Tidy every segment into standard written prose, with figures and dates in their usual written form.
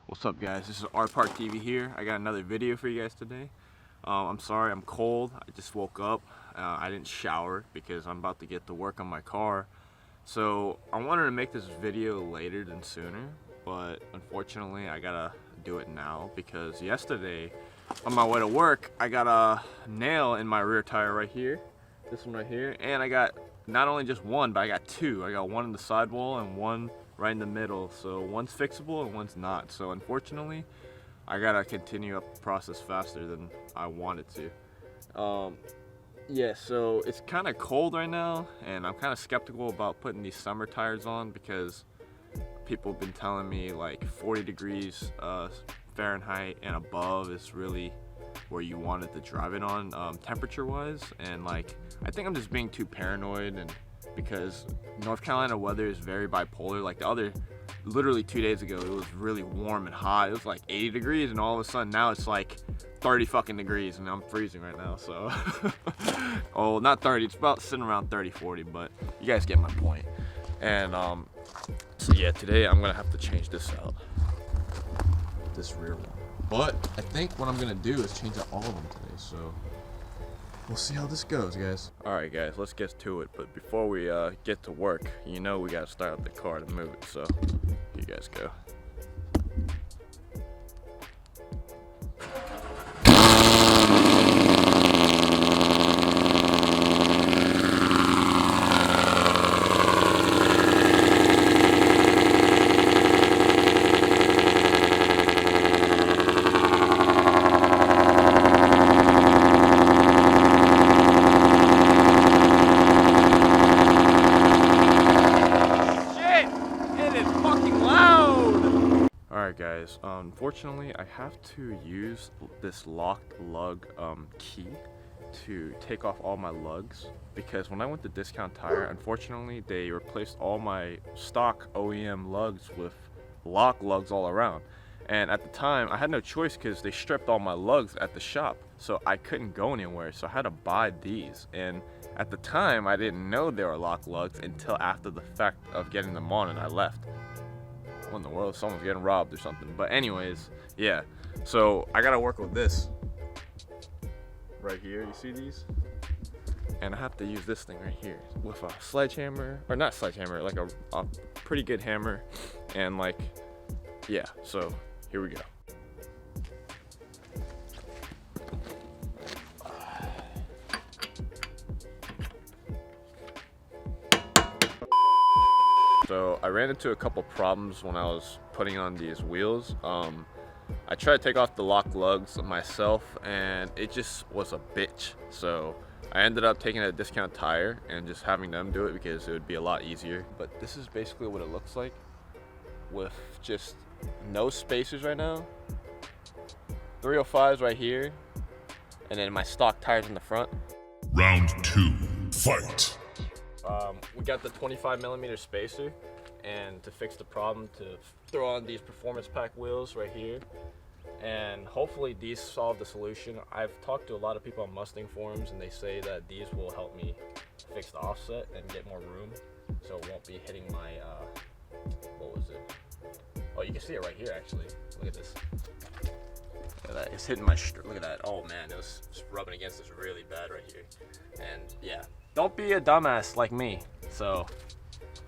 What's up, guys? This is RparkTV here. I got another video for you guys today. I'm sorry, I'm cold. I just woke up. I didn't shower because I'm about to get to work on my car. So I wanted to make this video later than sooner, but unfortunately I gotta do it now because yesterday on my way to work I got a nail in my rear tire right here, this one right here, and I got not only just one, but I got two. I got one in the sidewall and one right in the middle, so one's fixable and one's not. So unfortunately I gotta continue up the process faster than I wanted to. Yeah, so it's kind of cold right now and I'm kind of skeptical about putting these summer tires on because people have been telling me like 40 degrees Fahrenheit and above is really where you wanted to drive it on temperature wise, and like I think I'm just being too paranoid, and because North Carolina weather is very bipolar. Like literally 2 days ago it was really warm and hot, it was like 80 degrees, and all of a sudden now it's like 30 fucking degrees and I'm freezing right now. So oh, not 30, it's about sitting around 30-40, but you guys get my point. And so yeah, today I'm gonna have to change this out, this rear one. But I think what I'm gonna do is change out all of them today, so we'll see how this goes, guys. Alright guys, let's get to it. But before we get to work, you know we gotta start up the car to move it, so here you guys go. Alright guys, unfortunately I have to use this locked lug key to take off all my lugs, because when I went to Discount Tire, unfortunately they replaced all my stock OEM lugs with lock lugs all around. And at the time I had no choice because they stripped all my lugs at the shop, so I couldn't go anywhere, so I had to buy these. And at the time I didn't know they were lock lugs until after the fact of getting them on, and I left. What in the world? Someone's getting robbed or something. But anyways, yeah, so I gotta work with this right here. You see these? And I have to use this thing right here with a sledgehammer, or not sledgehammer, like a pretty good hammer. And like, yeah, so here we go. So I ran into a couple problems when I was putting on these wheels. I tried to take off the lock lugs myself and it just was a bitch. So I ended up taking a Discount Tire and just having them do it because it would be a lot easier. But this is basically what it looks like with just no spacers right now. 305s right here, and then my stock tires in the front. Round 2, fight. We got the 25mm spacer, and to fix the problem, to throw on these performance pack wheels right here, and hopefully these solve the solution. I've talked to a lot of people on Mustang forums and they say that these will help me fix the offset and get more room, so it won't be hitting my what was it? Oh, you can see it right here actually. Look at this. Look at that. It's hitting my look at that. Oh man, it was just rubbing against this really bad right here. And yeah, don't be a dumbass like me, so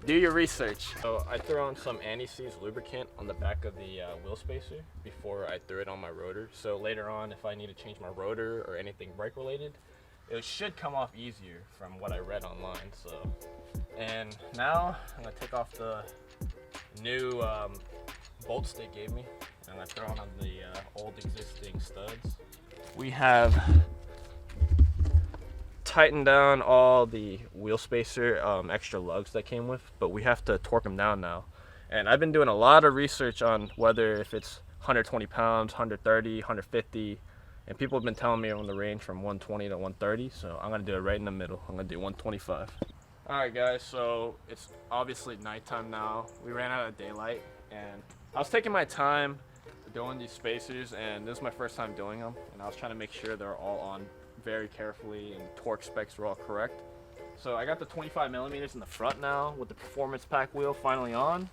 do your research. So I threw on some anti-seize lubricant on the back of the wheel spacer before I threw it on my rotor, so later on if I need to change my rotor or anything brake related, it should come off easier from what I read online. So, and now I'm gonna take off the new bolts they gave me, and I'm gonna throw on the old existing studs. We have tighten down all the wheel spacer extra lugs that came with, but we have to torque them down now. And I've been doing a lot of research on whether if it's 120 pounds, 130, 150, and people have been telling me on the range from 120 to 130, so I'm gonna do it right in the middle. I'm gonna do 125. Alright guys, so it's obviously nighttime now. We ran out of daylight and I was taking my time doing these spacers, and this is my first time doing them, and I was trying to make sure they're all on very carefully and torque specs were all correct. So I got the 25mm in the front now with the performance pack wheel finally on,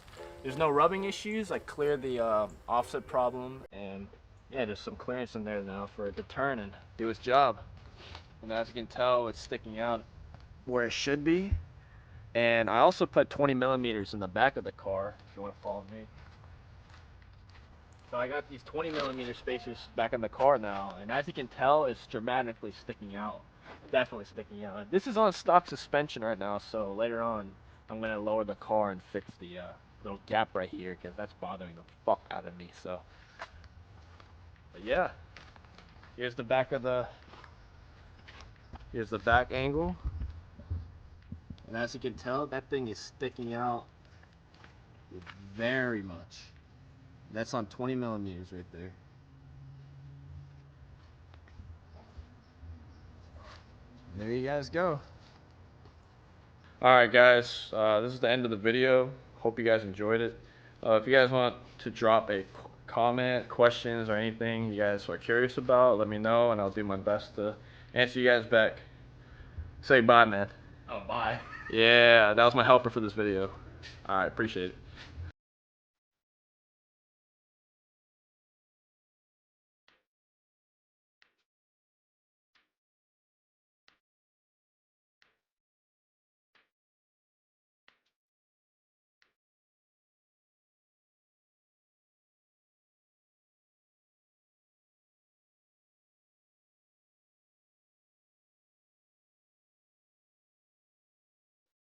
there's no rubbing issues. I cleared the offset problem, and yeah, there's some clearance in there now for it to turn and do its job. And as you can tell, it's sticking out where it should be. And I also put 20 millimeters in the back of the car, if you want to follow me. So I got these 20 millimeter spacers back in the car now, and as you can tell, it's dramatically sticking out. Definitely sticking out. This is on stock suspension right now, so later on, I'm gonna lower the car and fix the little gap right here, because that's bothering the fuck out of me. So, but yeah, here's the back of the, here's the back angle, and as you can tell, that thing is sticking out very much. That's on 20 millimeters right there. There you guys go. Alright guys, this is the end of the video. Hope you guys enjoyed it. If you guys want to drop a comment, questions, or anything you guys are curious about, let me know and I'll do my best to answer you guys back. Say bye, man. Oh, bye. Yeah, that was my helper for this video. Alright, appreciate it.